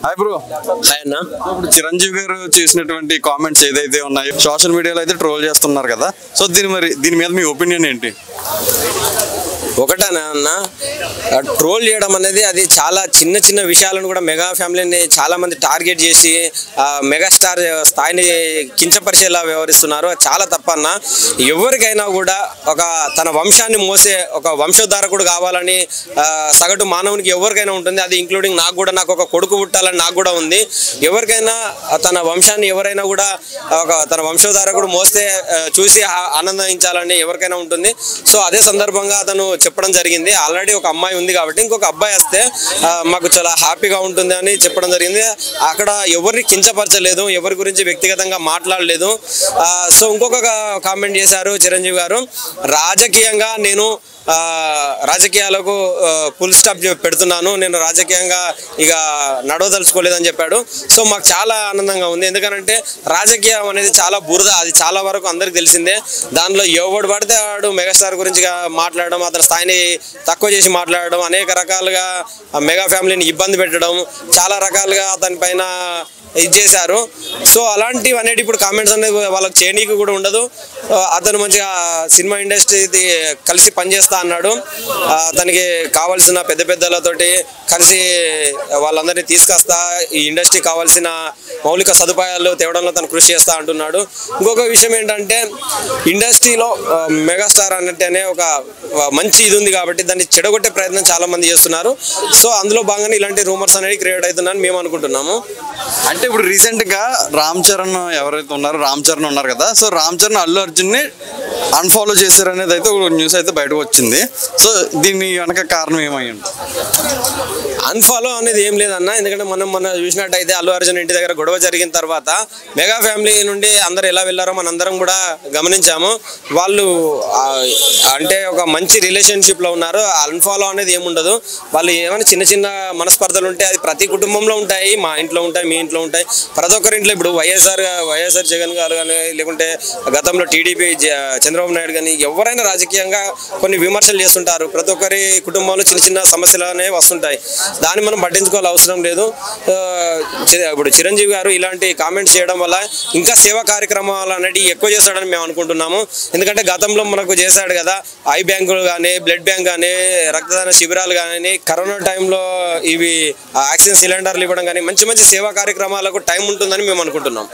Hi bro. Hi అన్న. ఇప్పుడు చిరంజీవి గారు చేసినటువంటి కామెంట్స్ ఏదైతే ఉన్నాయో సోషల్ మీడియాలో అయితే ట్రోల్ చేస్తున్నారు కదా, సో దీని మీద మీ ఒపీనియన్ ఏంటి? ఒకటేనా అన్న, ట్రోల్ చేయడం అనేది అది చాలా చిన్న చిన్న విషయాలను కూడా మెగా ఫ్యామిలీని చాలా మంది టార్గెట్ చేసి మెగాస్టార్ స్థాయిని కించపరిచేలా వ్యవహరిస్తున్నారు. చాలా తప్పన్న. ఎవరికైనా కూడా తన వంశాన్ని మోసే ఒక వంశోద్ధారకుడు కావాలని సగటు మానవునికి ఎవరికైనా ఉంటుంది. అది ఇంక్లూడింగ్ నాకు కూడా. నాకు ఒక కొడుకు పుట్టాలని నాకు కూడా ఉంది. ఎవరికైనా తన వంశాన్ని ఎవరైనా కూడా తన వంశోద్ధారకుడు మోస్తే చూసి ఆనందించాలని ఎవరికైనా ఉంటుంది. సో అదే సందర్భంగా అతను చెప్పడం జరిగింది. ఆల్రెడీ ఒక అమ్మాయి ఉంది కాబట్టి ఇంకొక అబ్బాయి వస్తే మాకు చాలా హ్యాపీగా ఉంటుంది అని చెప్పడం జరిగింది. అక్కడ ఎవరిని కించపరచలేదు, ఎవరి గురించి వ్యక్తిగతంగా మాట్లాడలేదు. సో ఇంకొక కామెంట్ చేశారు చిరంజీవి గారు, రాజకీయంగా నేను రాజకీయాలకు ఫుల్ స్టాప్ పెడుతున్నాను, నేను రాజకీయంగా ఇక నడవదలుచుకోలేదని చెప్పాడు. సో మాకు చాలా ఆనందంగా ఉంది. ఎందుకంటే రాజకీయం అనేది చాలా బురద, అది చాలా వరకు అందరికి తెలిసిందే. దానిలో ఎవడు పడితే వాడు మెగాస్టార్ గురించి మాట్లాడడం, అతని స్థాయిని తక్కువ చేసి మాట్లాడడం, అనేక రకాలుగా మెగా ఫ్యామిలీని ఇబ్బంది పెట్టడం, చాలా రకాలుగా అతని పైన ఇది చేశారు. సో అలాంటివి అనేది ఇప్పుడు కామెంట్స్ అనేది వాళ్ళకి చేయనీకి కూడా ఉండదు. అతను మంచిగా సినిమా ఇండస్ట్రీ కలిసి పనిచేస్తా అన్నాడు. అతనికి కావాల్సిన పెద్ద పెద్దలతోటి కలిసి వాళ్ళందరినీ తీసుకొస్తా, ఈ ఇండస్ట్రీ కావాల్సిన మౌలిక సదుపాయాలు తేవడంలో తను కృషి చేస్తా అంటున్నాడు. ఇంకొక విషయం ఏంటంటే, ఇండస్ట్రీలో మెగాస్టార్ అన్నట్టేనే ఒక మంచి ఇది ఉంది కాబట్టి దాన్ని చెడగొట్టే ప్రయత్నం చాలా మంది చేస్తున్నారు. సో అందులో భాగంగానే ఇలాంటి రూమర్స్ అనేవి క్రియేట్ అవుతున్నాయని మేము అనుకుంటున్నాము. అంటే ఇప్పుడు రీసెంట్ గా రామ్ చరణ్ ఎవరైతే ఉన్నారో, రామ్ చరణ్ ఉన్నారు కదా, సో రామ్ చరణ్ అల్లు అర్జున్ ని అన్ఫాలో చేశారు అనేది అయితే ఒక న్యూస్ అయితే బయటకు వచ్చింది. సో దీని వెనక కారణం ఏమయ్యండి? అన్ఫాలో అనేది ఏం లేదన్న. ఎందుకంటే మొన్న చూసినట్టయితే అల్లు అర్జున్ ఇంటి దగ్గర గొడవ జరిగిన తర్వాత మెగా ఫ్యామిలీ నుండి అందరు ఎలా వెళ్ళారో మనందరం కూడా గమనించాము. వాళ్ళు అంటే ఒక మంచి రిలేషన్షిప్లో ఉన్నారు. అన్ఫాలో అనేది ఏముండదు. వాళ్ళు ఏమైనా చిన్న చిన్న మనస్పర్ధలు ఉంటే అది ప్రతి కుటుంబంలో ఉంటాయి. మా ఇంట్లో ఉంటాయి, మీ ఇంట్లో ఉంటాయి, ప్రతి ఒక్కరి ఇంట్లో. ఇప్పుడు వైఎస్ఆర్ జగన్ గారు కానీ, లేకుంటే గతంలో టీడీపీ చంద్రబాబు నాయుడు కానీ, ఎవరైనా రాజకీయంగా కొన్ని విమర్శలు చేస్తుంటారు. ప్రతి ఒక్కరి కుటుంబంలో చిన్న చిన్న సమస్యలు అనేవి వస్తుంటాయి. దాన్ని మనం పట్టించుకోవాల్సిన అవసరం లేదు. ఇప్పుడు చిరంజీవి గారు ఇలాంటి కామెంట్స్ చేయడం వల్ల ఇంకా సేవా కార్యక్రమాలు అనేవి ఎక్కువ చేస్తాడని మేము అనుకుంటున్నాము. ఎందుకంటే గతంలో మనకు చేశాడు కదా, ఐ బ్యాంకులు కానీ, బ్లడ్ బ్యాంక్ కానీ, రక్తదాన శిబిరాలు కానీ, కరోనా టైంలో ఇవి ఆక్సిజన్ సిలిండర్లు ఇవ్వడం కానీ, మంచి మంచి సేవా కార్యక్రమాలకు టైం ఉంటుందని మేము అనుకుంటున్నాం.